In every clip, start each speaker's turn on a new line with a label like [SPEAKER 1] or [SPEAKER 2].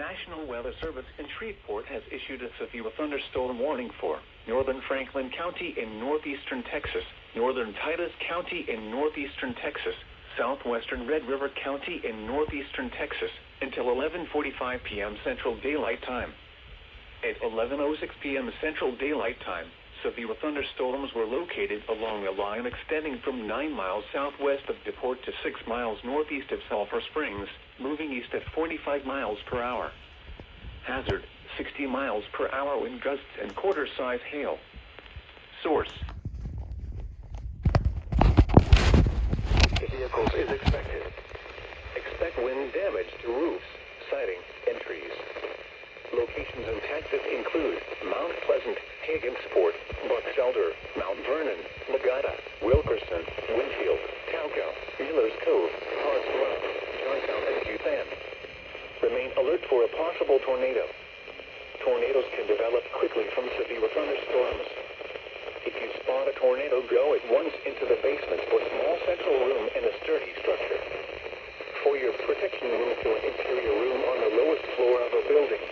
[SPEAKER 1] National Weather Service in Shreveport has issued a severe thunderstorm warning for northern Franklin County in northeastern Texas, northern Titus County in northeastern Texas, southwestern Red River County in northeastern Texas until 11:45 p.m. Central Daylight Time. At 11:06 p.m. Central Daylight Time, severe thunderstorms were located along a line extending from 9 miles southwest of DePort to 6 miles northeast of Sulphur Springs, moving east at 45 miles per hour. Hazard, 60 miles per hour wind gusts and quarter-size hail. Source: vehicles is expected. Expect wind damage to roofs, siding, and trees. Locations in Texas include Mount Pleasant, Hagginsport, Bucks Elder, Mount Vernon, Magada, Wilkerson, Winfield, Tauco, Miller's Cove, Harts Run, Johnstown, and Juthan. Remain alert for a possible tornado. Tornadoes can develop quickly from severe thunderstorms. If you spot a tornado, go at once into the basement or small central room in a sturdy structure. For your protection, move to an interior room on the lowest floor of a building.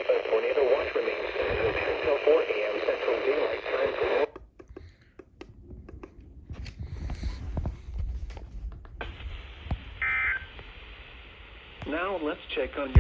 [SPEAKER 1] A tornado watch remains until 4 a.m. Central Daylight Time for more. Now let's check on your